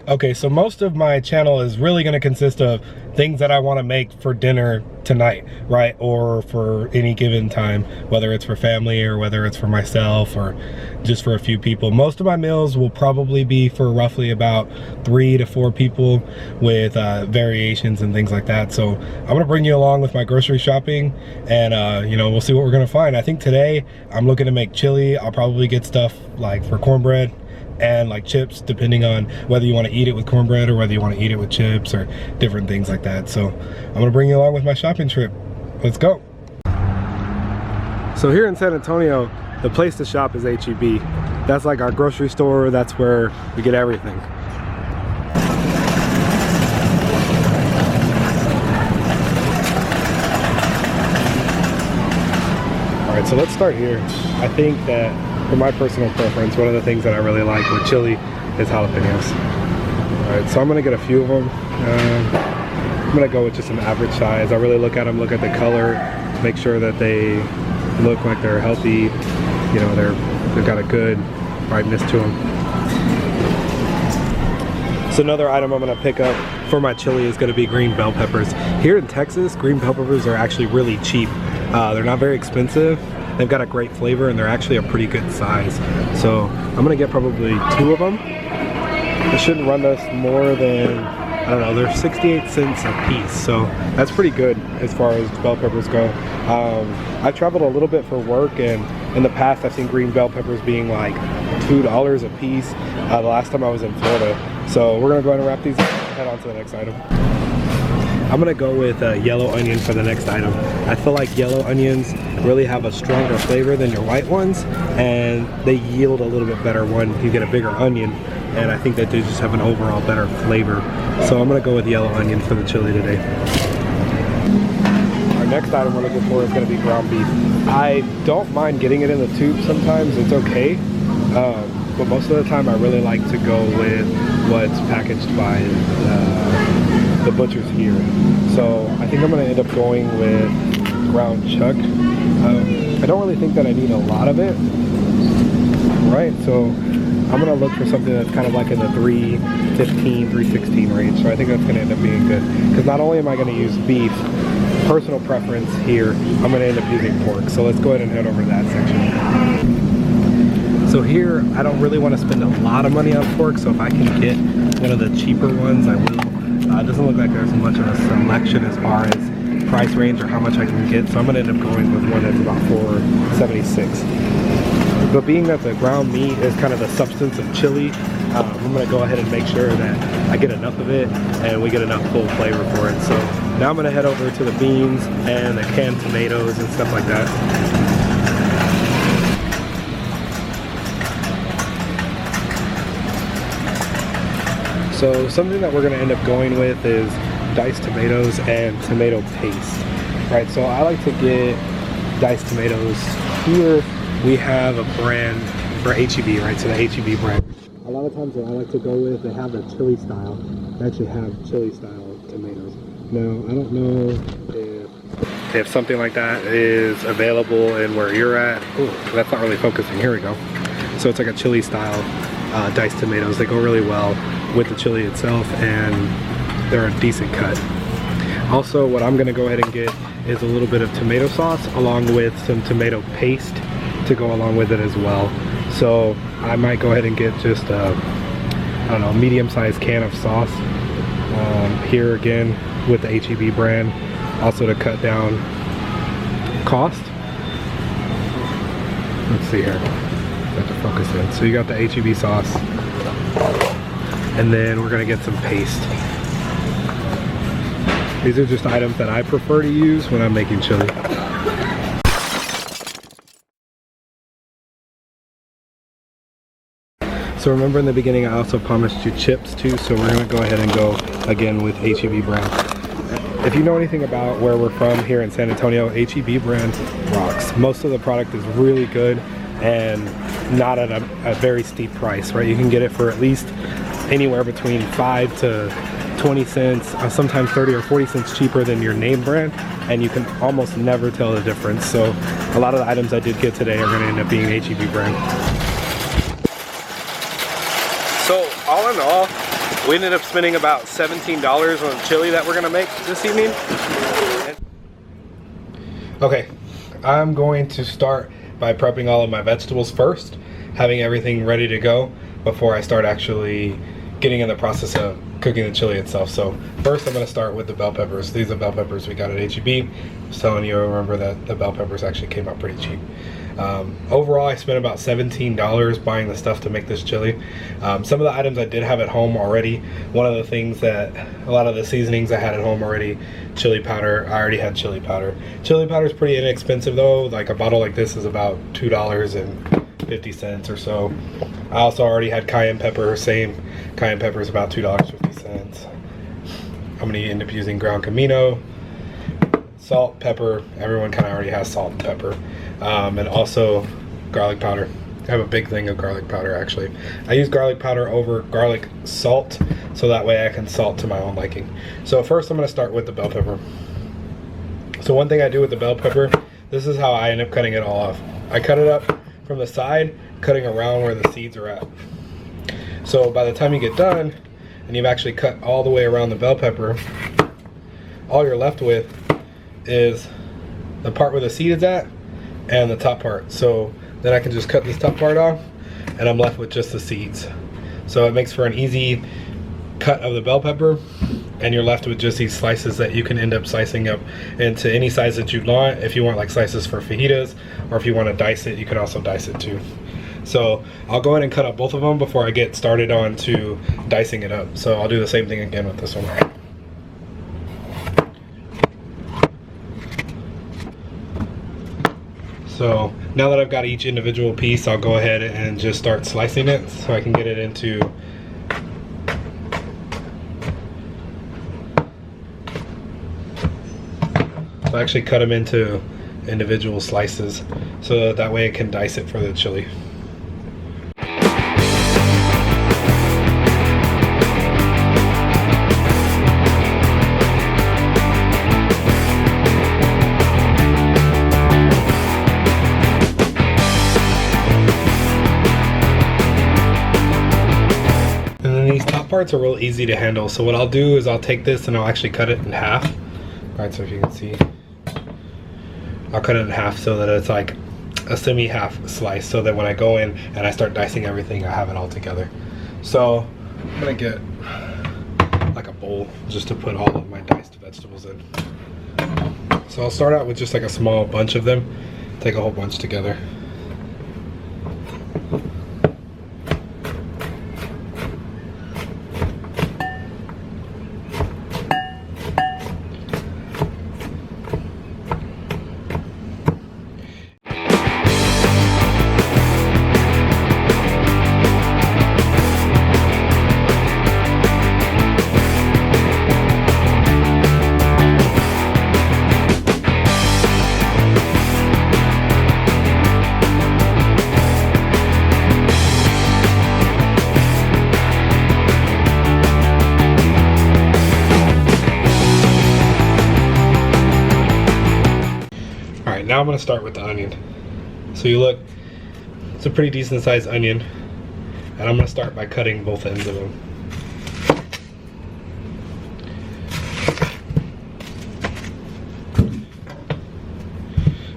Okay, so most of my channel is really going to consist of things that I want to make for dinner tonight, right? Or for any given time, whether it's for family or whether it's for myself or just for a few people. Most of my meals will probably be for roughly about 3 to 4 people with variations and things like that. So I'm going to bring you along with my grocery shopping and you know, we'll see what we're going to find. I think today I'm looking to make chili. I'll probably get stuff like for cornbread and like chips, depending on whether you want to eat it with cornbread or whether you want to eat it with chips or different things like that. So I'm gonna bring you along with my shopping trip. Let's go. So here in San Antonio, the place to shop is H-E-B. That's like our grocery store. That's where we get everything. All right, so let's start here. I think that for my personal preference, one of the things that I really like with chili is jalapenos. All right, so I'm gonna get a few of them. I'm gonna go with just an average size. I really look at them, look at the color, make sure that they look like they're healthy. You know, they've got a good ripeness to them. So another item I'm gonna pick up for my chili is gonna be green bell peppers. Here in Texas, green bell peppers are actually really cheap. They're not very expensive. They've got a great flavor and they're actually a pretty good size. So I'm gonna get probably 2 of them. It shouldn't run us more than, I don't know, they're 68 cents a piece. So that's pretty good as far as bell peppers go. I've traveled a little bit for work, and in the past I've seen green bell peppers being like $2 a piece the last time I was in Florida. So we're gonna go ahead and wrap these up and head on to the next item. I'm gonna go with yellow onion for the next item. I feel like yellow onions really have a stronger flavor than your white ones, and they yield a little bit better when you get a bigger onion, and I think that they just have an overall better flavor. So I'm gonna go with yellow onion for the chili today. Our next item we're looking for is gonna be ground beef. I don't mind getting it in the tube sometimes, it's okay. But most of the time I really like to go with what's packaged by the butchers here. So I think I'm gonna end up going with ground chuck. I don't really think that I need a lot of it, right? So I'm gonna look for something that's kind of like in the 315, 316 range. So I think that's gonna end up being good. Because not only am I gonna use beef, personal preference here, I'm gonna end up using pork. So let's go ahead and head over to that section. So here, I don't really want to spend a lot of money on pork, so if I can get one of the cheaper ones, I will. It doesn't look like there's much of a selection as far as price range or how much I can get, so I'm going to end up going with one that's about $4.76. But being that the ground meat is kind of the substance of chili, I'm going to go ahead and make sure that I get enough of it and we get enough full flavor for it. So now I'm going to head over to the beans and the canned tomatoes and stuff like that. So something that we're gonna end up going with is diced tomatoes and tomato paste, right? So I like to get diced tomatoes. Here we have a brand for H-E-B, right? So the H-E-B brand. A lot of times what I like to go with, they have a chili style. They actually have chili style tomatoes. Now, I don't know if something like that is available in where you're at. Ooh, that's not really focusing, here we go. So it's like a chili style diced tomatoes. They go really well with the chili itself, and they're a decent cut. Also, what I'm gonna go ahead and get is a little bit of tomato sauce along with some tomato paste to go along with it as well. So I might go ahead and get just a, I don't know, medium-sized can of sauce here again with the H-E-B brand, also to cut down cost. Let's see here, I have to focus in. So you got the H-E-B sauce, and then we're gonna get some paste. These are just items that I prefer to use when I'm making chili. So remember in the beginning I also promised you chips too, so we're gonna go ahead and go again with H-E-B brand. If you know anything about where we're from here in San Antonio, H-E-B brand rocks. Most of the product is really good and not at a very steep price, right? You can get it for at least anywhere between 5 to 20 cents, sometimes 30 or 40 cents cheaper than your name brand, and you can almost never tell the difference. So a lot of the items I did get today are going to end up being H-E-B brand. So all in all, We ended up spending about $17 on the chili that we're gonna make this evening. Okay, I'm going to start by prepping all of my vegetables first, having everything ready to go before I start actually getting in the process of cooking the chili itself. So first I'm going to start with the bell peppers. These are bell peppers we got at HEB. I was telling you, remember that the bell peppers actually came out pretty cheap. Overall, I spent about $17 buying the stuff to make this chili. Some of the items I did have at home already. One of the things that, a lot of the seasonings I had at home already, chili powder, I already had chili powder. Chili powder is pretty inexpensive though. Like a bottle like this is about $2.50 or so. I also already had cayenne pepper, same. Cayenne pepper is about $2.50. I'm going to end up using ground Camino, salt, pepper. Everyone kind of already has salt and pepper. And also garlic powder. I have a big thing of garlic powder actually. I use garlic powder over garlic salt so that way I can salt to my own liking. So first I'm going to start with the bell pepper. So one thing I do with the bell pepper, this is how I end up cutting it all off. I cut it up from the side, cutting around where the seeds are at. So by the time you get done and you've actually cut all the way around the bell pepper, all you're left with is the part where the seed is at and the top part. So then I can just cut this top part off and I'm left with just the seeds. So it makes for an easy cut of the bell pepper and you're left with just these slices that you can end up slicing up into any size that you want. If you want like slices for fajitas, or if you want to dice it, you can also dice it too. So I'll go ahead and cut up both of them before I get started on to dicing it up. So I'll do the same thing again with this one. So now that I've got each individual piece, I'll go ahead and just start slicing it so I can get it into So I actually cut them into individual slices so that way I can dice it for the chili. And then these top parts are real easy to handle. So what I'll do is I'll take this and I'll actually cut it in half. Alright, so if you can see, I'll cut it in half so that it's like a semi-half slice so that when I go in and I start dicing everything, I have it all together. So I'm gonna get like a bowl just to put all of my diced vegetables in. So I'll start out with just like a small bunch of them, take a whole bunch together. Now I'm going to start with the onion. So you look, it's a pretty decent sized onion, and I'm going to start by cutting both ends of them.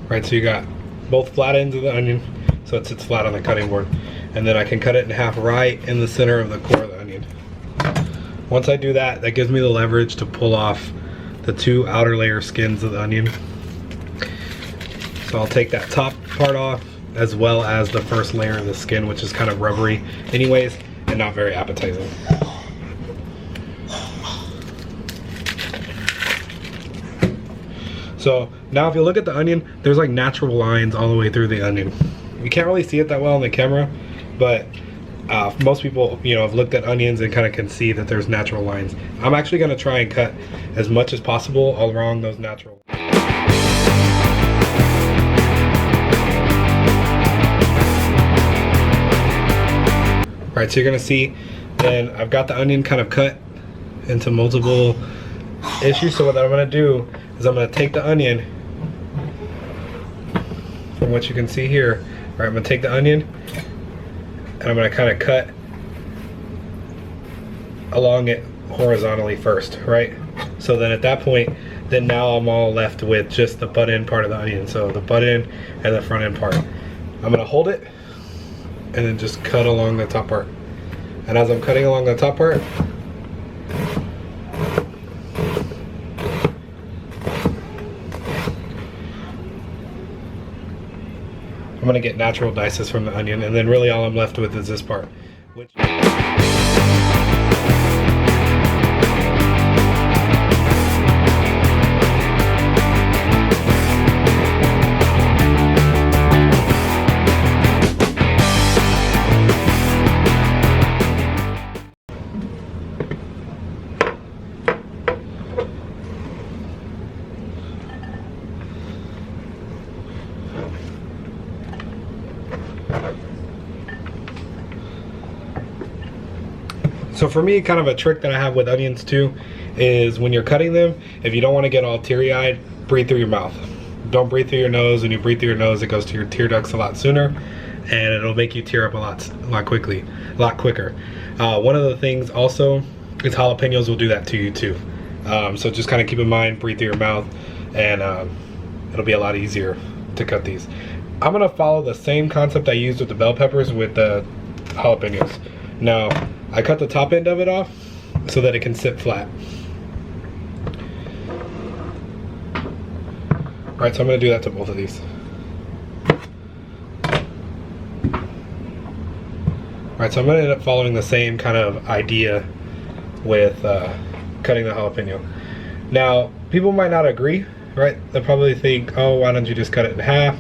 Right, so you got both flat ends of the onion, so it sits flat on the cutting board, and then I can cut it in half right in the center of the core of the onion. Once I do that, that gives me the leverage to pull off the two outer layer skins of the onion. So I'll take that top part off as well as the first layer of the skin, which is kind of rubbery anyways and not very appetizing. So now if you look at the onion, there's like natural lines all the way through the onion. You can't really see it that well on the camera, but most people, you know, have looked at onions and kind of can see that there's natural lines. I'm actually going to try and cut as much as possible along those natural lines. Alright, so you're going to see then I've got the onion kind of cut into multiple issues. So what I'm going to do is I'm going to take the onion from what you can see here. Alright, I'm going to take the onion and I'm going to kind of cut along it horizontally first, right? So then at that point, then now I'm all left with just the butt end part of the onion. So the butt end and the front end part. I'm gonna hold it and then just cut along the top part. And as I'm cutting along the top part, I'm gonna get natural dices from the onion, and then really all I'm left with is this part. Which So for me, kind of a trick that I have with onions too is when you're cutting them, if you don't want to get all teary-eyed, breathe through your mouth. Don't breathe through your nose. When you breathe through your nose, it goes to your tear ducts a lot sooner, and it'll make you tear up a lot quicker. One of the things also is jalapenos will do that to you too. So just kind of keep in mind, breathe through your mouth, and it'll be a lot easier to cut these. I'm gonna follow the same concept I used with the bell peppers with the jalapenos. Now, I cut the top end of it off so that it can sit flat. All right, so I'm gonna do that to both of these. All right, so I'm gonna end up following the same kind of idea with cutting the jalapeno. Now, people might not agree, right? They'll probably think, oh, why don't you just cut it in half?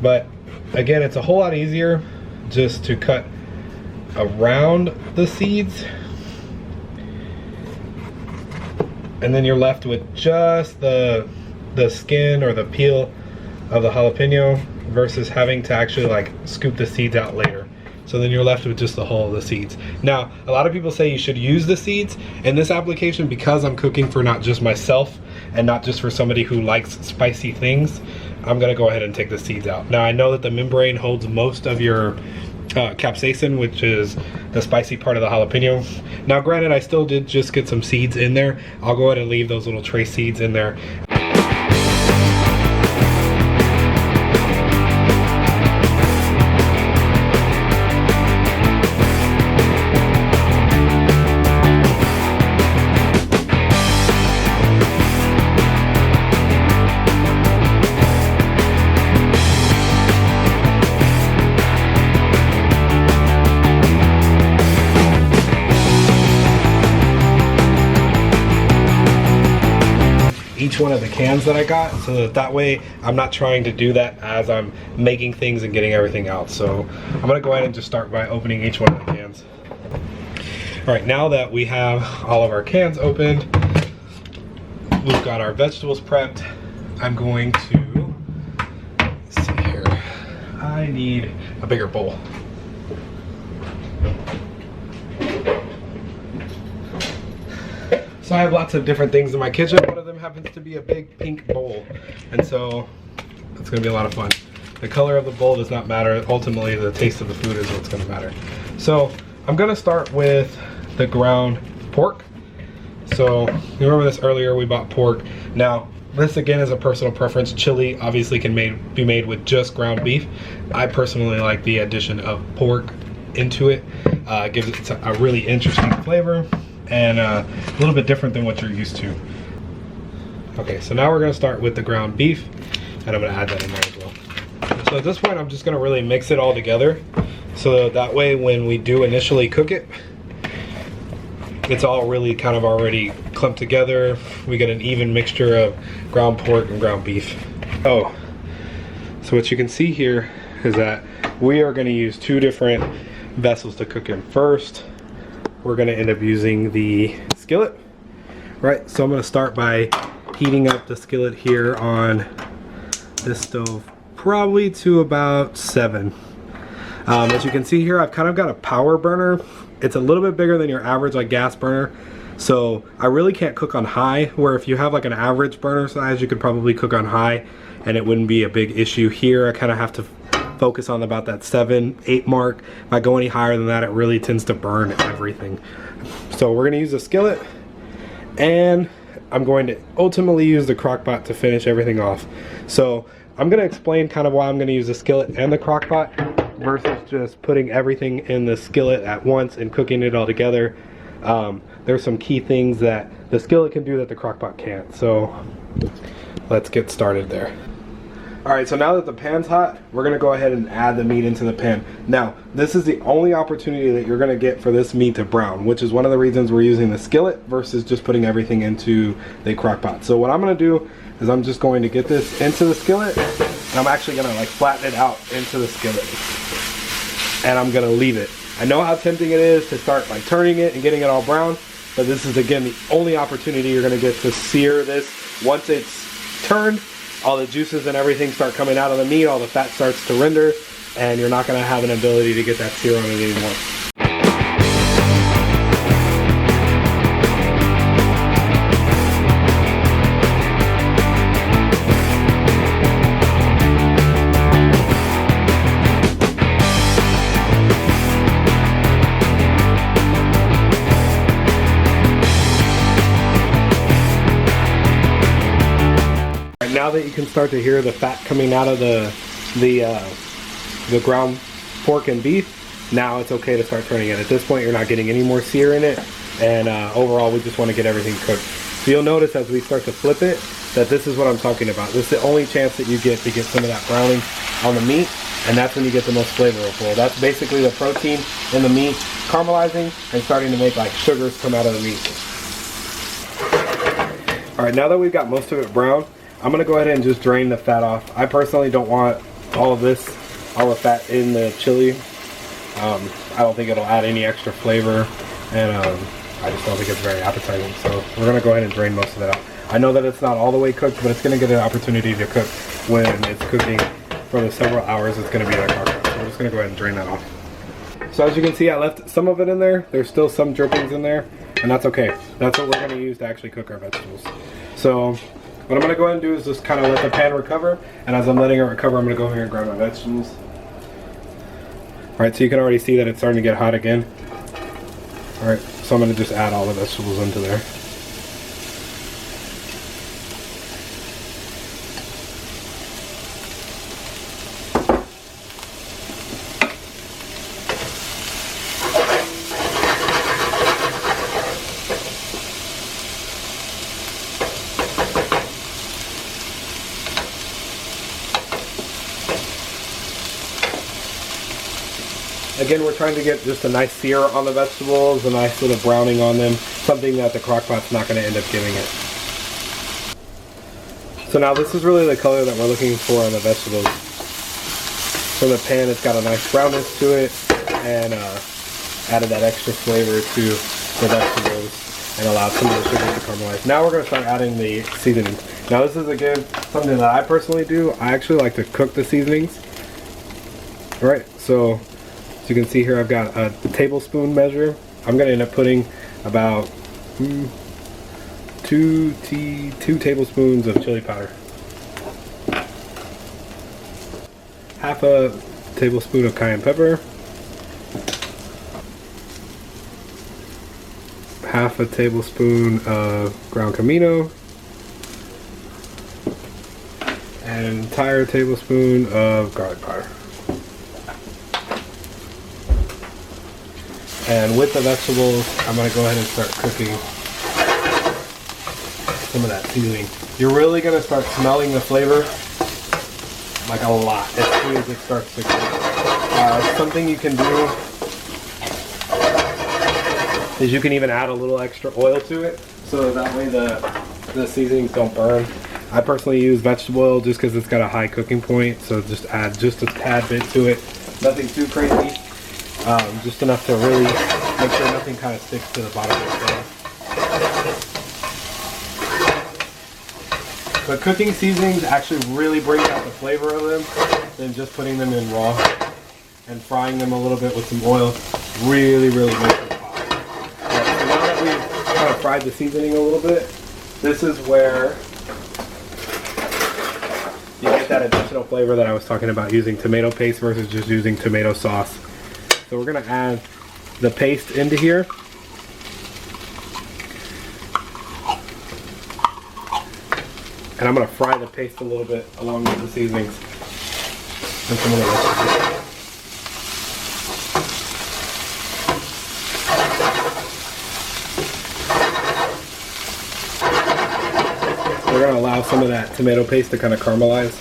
But again, it's a whole lot easier just to cut around the seeds, and then you're left with just the skin or the peel of the jalapeno versus having to actually like scoop the seeds out later. So then you're left with just the whole of the seeds. Now, a lot of people say you should use the seeds in this application because I'm cooking for not just myself and not just for somebody who likes spicy things. I'm gonna go ahead and take the seeds out. Now, I know that the membrane holds most of your capsaicin, which is the spicy part of the jalapeno. Now granted, I still did just get some seeds in there. I'll go ahead and leave those little trace seeds in there. Each one of the cans that I got, so that way I'm not trying to do that as I'm making things and getting everything out. So I'm gonna go ahead and just start by opening each one of the cans. All right, now that we have all of our cans opened, we've got our vegetables prepped. I'm going to, let's see here, I need a bigger bowl. So I have lots of different things in my kitchen. One of them happens to be a big pink bowl. And so it's gonna be a lot of fun. The color of the bowl does not matter. Ultimately, the taste of the food is what's gonna matter. So I'm gonna start with the ground pork. So you remember this earlier, we bought pork. Now, this again is a personal preference. Chili obviously can be made with just ground beef. I personally like the addition of pork into it. Gives it a really interesting flavor and a little bit different than what you're used to. Okay, so now we're gonna start with the ground beef, and I'm gonna add that in there as well. So at this point, I'm just gonna really mix it all together, so that way when we do initially cook it, it's all really kind of already clumped together. We get an even mixture of ground pork and ground beef. Oh, so what you can see here is that we are gonna use two different vessels to cook in. First, we're gonna end up using the skillet, right? So I'm gonna start by heating up the skillet here on this stove, probably to about 7. As you can see here, I've kind of got a power burner. It's a little bit bigger than your average like gas burner, so I really can't cook on high, where if you have like an average burner size, you could probably cook on high and it wouldn't be a big issue. Here I kind of have to focus on about that 7-8 mark. If I go any higher than that, it really tends to burn everything. So we're gonna use a skillet, and I'm going to ultimately use the crock pot to finish everything off. So I'm gonna explain kind of why I'm gonna use the skillet and the crock pot versus just putting everything in the skillet at once and cooking it all together. There's some key things that the skillet can do that the crock pot can't. So let's get started there. All right, so now that the pan's hot, we're gonna go ahead and add the meat into the pan. Now, this is the only opportunity that you're gonna get for this meat to brown, which is one of the reasons we're using the skillet versus just putting everything into the crock pot. So what I'm gonna do is I'm just going to get this into the skillet, and I'm actually gonna like flatten it out into the skillet. And I'm gonna leave it. I know how tempting it is to start like turning it and getting it all brown, but this is again the only opportunity you're gonna get to sear this. Once it's turned, all the juices and everything start coming out of the meat, all the fat starts to render, and you're not gonna have an ability to get that sear on it anymore. Now that you can start to hear the fat coming out of the ground pork and beef, now it's okay to start turning it. At this point, you're not getting any more sear in it, and overall, we just want to get everything cooked. So you'll notice as we start to flip it that this is what I'm talking about. This is the only chance that you get to get some of that browning on the meat, and that's when you get the most flavorful. That's basically the protein in the meat caramelizing and starting to make like sugars come out of the meat. All right, now that we've got most of it brown, I'm gonna go ahead and just drain the fat off. I personally don't want all of this, all the fat in the chili. I don't think it'll add any extra flavor, and I just don't think it's very appetizing. So we're gonna go ahead and drain most of it out. I know that it's not all the way cooked, but it's gonna get an opportunity to cook when it's cooking for the several hours it's gonna be in a crock pot. So we're just gonna go ahead and drain that off. So as you can see, I left some of it in there. There's still some drippings in there, and that's okay. That's what we're gonna use to actually cook our vegetables. So what I'm going to go ahead and do is just kind of let the pan recover, and as I'm letting it recover, I'm going to go here and grab my vegetables. Alright, so you can already see that it's starting to get hot again. Alright, so I'm going to just add all the vegetables into there. Again, we're trying to get just a nice sear on the vegetables, a nice little browning on them, something that the crock pot's not going to end up giving it. So now this is really the color that we're looking for on the vegetables. From the pan, it's got a nice brownness to it, and added that extra flavor to the vegetables and allowed some of the sugar to caramelize. Now we're going to start adding the seasonings. Now this is again something that I personally do. I actually like to cook the seasonings. Alright, so as you can see here, I've got a tablespoon measure. I'm going to end up putting about two tablespoons of chili powder. Half a tablespoon of cayenne pepper. Half a tablespoon of ground comino. And an entire tablespoon of garlic powder. And with the vegetables, I'm going to go ahead and start cooking some of that seasoning. You're really going to start smelling the flavor like a lot as soon as it starts to cook. Something you can do is you can even add a little extra oil to it, so that way the seasonings don't burn. I personally use vegetable oil just because it's got a high cooking point, so just add just a tad bit to it. Nothing too crazy. Just enough to really make sure nothing kind of sticks to the bottom of the pan. But cooking seasonings actually really bring out the flavor of them than just putting them in raw. And frying them a little bit with some oil really makes it pop. Right, so now that we've kind of fried the seasoning a little bit, this is where you get that additional flavor that I was talking about using tomato paste versus just using tomato sauce. So we're gonna add the paste into here. And I'm gonna fry the paste a little bit along with the seasonings and some of the vegetables. We're gonna allow some of that tomato paste to kind of caramelize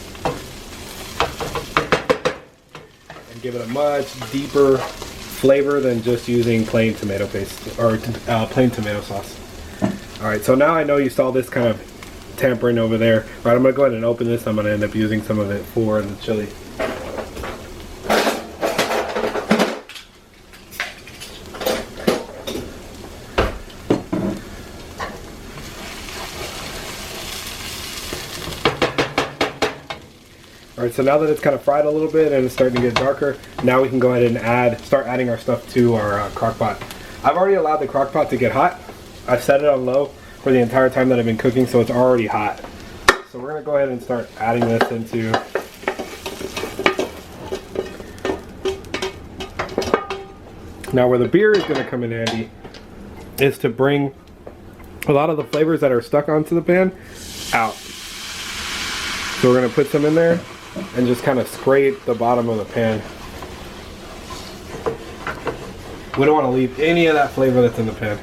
and give it a much deeper flavor than just using plain tomato paste or plain tomato sauce. All right, so now I know you saw this kind of tampering over there. All right, I'm gonna go ahead and open this. I'm gonna end up using some of it for the chili. Alright, so now that it's kind of fried a little bit and it's starting to get darker, now we can go ahead and start adding our stuff to our crock pot. I've already allowed the crock pot to get hot. I've set it on low for the entire time that I've been cooking, so it's already hot. So we're going to go ahead and start adding this into now where the beer is going to come in handy is to bring a lot of the flavors that are stuck onto the pan out. So we're going to put some in there and just kind of scrape the bottom of the pan. We don't want to leave any of that flavor that's in the pan.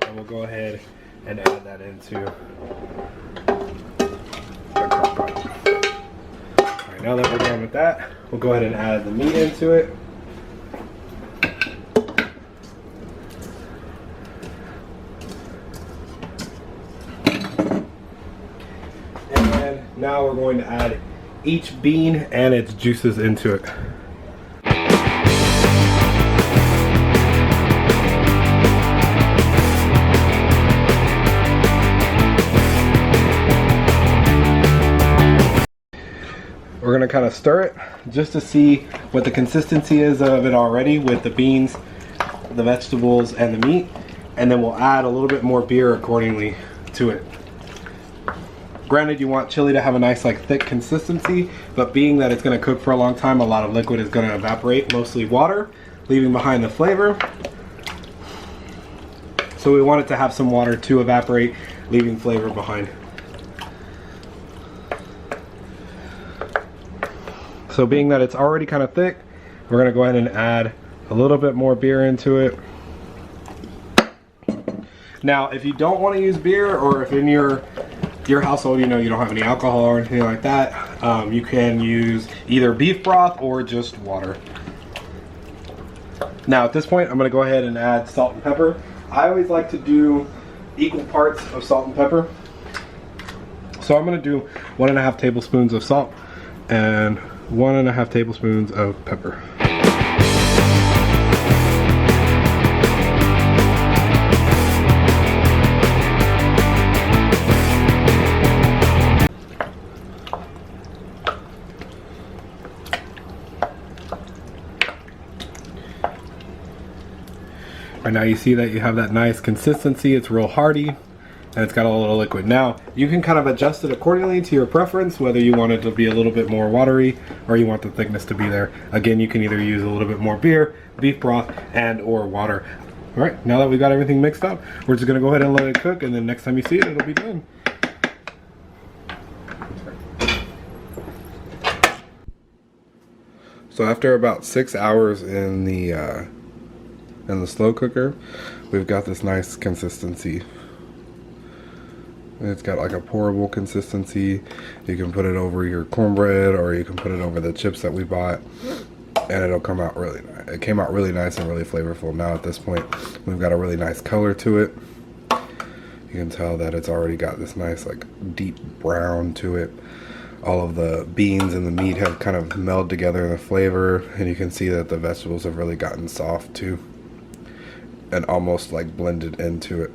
And we'll go ahead and add that into the crock pot. Alright, now that we're done with that, we'll go ahead and add the meat into it. Now we're going to add each bean and its juices into it. We're going to kind of stir it just to see what the consistency is of it already with the beans, the vegetables, and the meat. And then we'll add a little bit more beer accordingly to it. Granted, you want chili to have a nice like thick consistency, but being that it's going to cook for a long time, a lot of liquid is going to evaporate, mostly water, leaving behind the flavor. So we want it to have some water to evaporate, leaving flavor behind. So being that it's already kind of thick, we're going to go ahead and add a little bit more beer into it. Now, if you don't want to use beer, or if in your household, you know, you don't have any alcohol or anything like that, you can use either beef broth or just water. Now at this point, I'm going to go ahead and add salt and pepper. I always like to do equal parts of salt and pepper. So I'm going to do 1.5 tablespoons of salt and 1.5 tablespoons of pepper. Right now you see that you have that nice consistency. It's real hearty and it's got a little liquid. Now you can kind of adjust it accordingly to your preference, whether you want it to be a little bit more watery or you want the thickness to be there. Again, you can either use a little bit more beer, beef broth, and or water. All right, now that we got everything mixed up, we're just gonna go ahead and let it cook, and then next time you see it, it'll be done. So after about 6 hours in the slow cooker, we've got this nice consistency. It's got like a pourable consistency. You can put it over your cornbread, or you can put it over the chips that we bought, and it'll come out really nice. It came out really nice and really flavorful. Now at this point, we've got a really nice color to it. You can tell that it's already got this nice like deep brown to it. All of the beans and the meat have kind of melded together in the flavor, and you can see that the vegetables have really gotten soft too, and almost like blended into it.